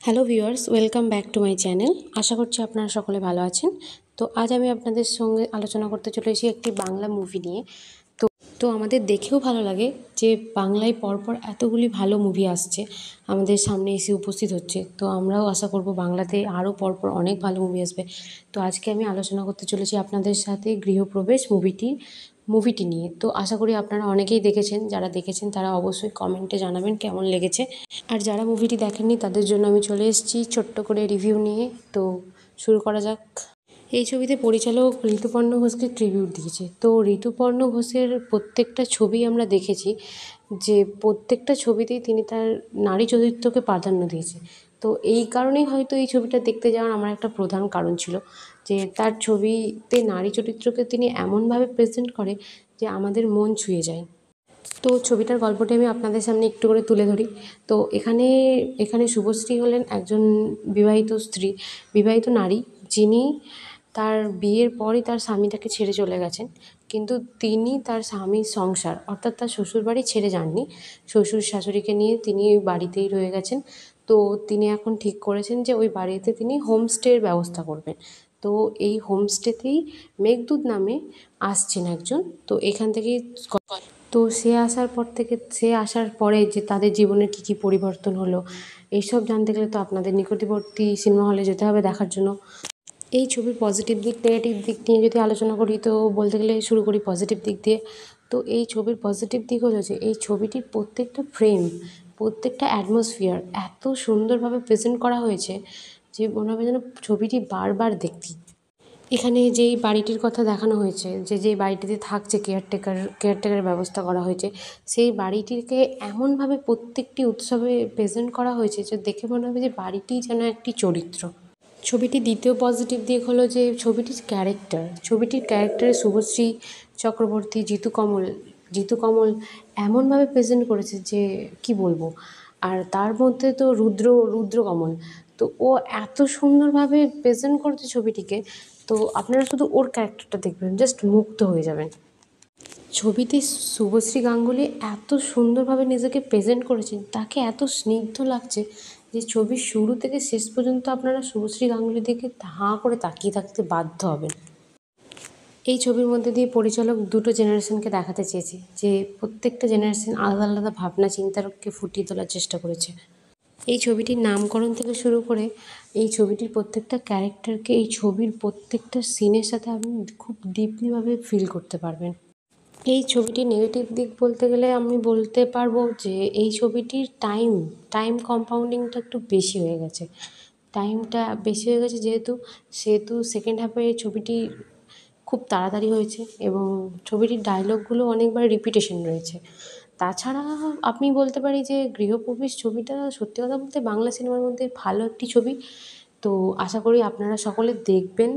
Hello viewers, welcome back to my channel. আশা করছি আপনারা সকলে ভালো আছেন। তো আজ আমি আপনাদের সঙ্গে আলোচনা করতে চলেছি একটি বাংলা মুভি নিয়ে। তো তো আমাদের দেখেও ভালো লাগে যে বাংলায় পরপর এতগুলি ভালো মুভি আসছে, আমাদের সামনে এসে উপস্থিত হচ্ছে। তো আমরাও আশা করব বাংলাতে আরও পরপর অনেক ভালো মুভি আসবে। তো আজকে আমি আলোচনা করতে চলেছি আপনাদের সাথে গৃহপ্রবেশ মুভিটি নিয়ে। তো আশা করি আপনারা অনেকেই দেখেছেন, যারা দেখেছেন তারা অবশ্যই কমেন্টে জানাবেন কেমন লেগেছে। আর যারা মুভিটি দেখেননি তাদের জন্য আমি চলে এসেছি ছোট্ট করে রিভিউ নিয়ে। তো শুরু করা যাক। এই ছবিতে পরিচালক ঋতুপর্ণ ঘোষকে ট্রিবিউট দিয়েছে। তো ঋতুপর্ণ ঘোষের প্রত্যেকটা ছবি আমরা দেখেছি যে প্রত্যেকটা ছবিতেই তিনি তার নারী চরিত্রকে প্রাধান্য দিয়েছে। তো এই কারণেই হয়তো এই ছবিটা দেখতে যাওয়ার আমার একটা প্রধান কারণ ছিল যে তার ছবিতে নারী চরিত্রকে তিনি এমনভাবে প্রেজেন্ট করে যে আমাদের মন ছুঁয়ে যায়। তো ছবিটার গল্পটি আমি আপনাদের সামনে একটু করে তুলে ধরি। তো এখানে শুভশ্রী হলেন একজন বিবাহিত নারী, যিনি তার বিয়ের পরই তার স্বামীটাকে ছেড়ে চলে গেছেন। কিন্তু তিনি তার স্বামীর সংসার অর্থাৎ তার শ্বশুরবাড়ি ছেড়ে যাননি। শ্বশুর শাশুড়িকে নিয়ে তিনি ওই বাড়িতেই রয়ে গেছেন। তো তিনি এখন ঠিক করেছেন যে ওই বাড়িতে তিনি হোমস্টের ব্যবস্থা করবেন। তো এই হোমস্টেতেই মেঘদূত নামে আসছেন একজন। তো এখান থেকেই তো সে আসার পরে যে তাদের জীবনের কী কী পরিবর্তন হলো, এইসব জানতে গেলে তো আপনাদের নিকটবর্তী সিনেমা হলে যেতে হবে দেখার জন্য। এই ছবির পজিটিভ দিক নেগেটিভ দিক নিয়ে যদি আলোচনা করি, তো বলতে গেলে শুরু করি পজিটিভ দিক দিয়ে। তো এই ছবির পজিটিভ দিক হলো যে এই ছবিটির প্রত্যেকটা ফ্রেম, প্রত্যেকটা অ্যাটমসফিয়ার এত সুন্দরভাবে প্রেজেন্ট করা হয়েছে যে মনে হবে যেন ছবিটি বারবার দেখি। এখানে যেই বাড়িটির কথা দেখানো হয়েছে, যেই বাড়িটিতে থাকছে কেয়ারটেকারের ব্যবস্থা করা হয়েছে, সেই বাড়িটিকে এমনভাবে প্রত্যেকটি উৎসবে প্রেজেন্ট করা হয়েছে যে দেখে মনে হবে যে বাড়িটিই যেন একটি চরিত্র। ছবিটির দ্বিতীয় পজিটিভ দিক হলো যে ছবিটির ক্যারেক্টারে শুভশ্রী চক্রবর্তী, জিতু কমল এমনভাবে প্রেজেন্ট করেছে যে কি বলবো। আর তার মধ্যে তো রুদ্রকমল, তো ও এত সুন্দরভাবে প্রেজেন্ট করছে ছবিটিকে। তো আপনারা শুধু ওর ক্যারেক্টারটা দেখবেন, জাস্ট মুগ্ধ হয়ে যাবেন। ছবিতে শুভশ্রী গাঙ্গুলি এত সুন্দরভাবে নিজেকে প্রেজেন্ট করেছেন, তাকে এত স্নিগ্ধ লাগছে যে ছবির শুরু থেকে শেষ পর্যন্ত আপনারা শুভশ্রী গাঙ্গুলির দিকে হাঁ করে তাকিয়ে থাকতে বাধ্য হবেন। এই ছবির মধ্যে দিয়ে পরিচালক দুটো জেনারেশনকে দেখাতে চেয়েছে যে প্রত্যেকটা জেনারেশন আলাদা আলাদা ভাবনা চিন্তাকে ফুটিয়ে তোলার চেষ্টা করেছে। এই ছবিটির নামকরণ থেকে শুরু করে এই ছবিটির প্রত্যেকটা ক্যারেক্টারকে এই ছবির প্রত্যেকটা সিনের সাথে আপনি খুব ডিপলিভাবে ফিল করতে পারবেন। এই ছবিটির নেগেটিভ দিক বলতে গেলে আমি বলতে পারবো যে এই ছবিটির টাইম কম্পাউন্ডিংটা একটু বেশি হয়ে গেছে। টাইমটা বেশি হয়ে গেছে সেহেতু সেকেন্ড হাফে ছবিটি খুব তাড়াতাড়ি হয়েছে এবং ছবিটির ডায়লগগুলো অনেকবার রিপিটেশন রয়েছে। তাছাড়া আমি বলতে পারি যে গৃহপ্রবেশ ছবিটা সত্যি কথা বলতে বাংলা সিনেমার মধ্যে ভালো একটি ছবি। তো আশা করি আপনারা সকলে দেখবেন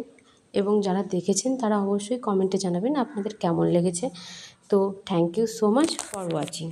এবং যারা দেখেছেন তারা অবশ্যই কমেন্টে জানাবেন আপনাদের কেমন লেগেছে। তো thank you so much for watching.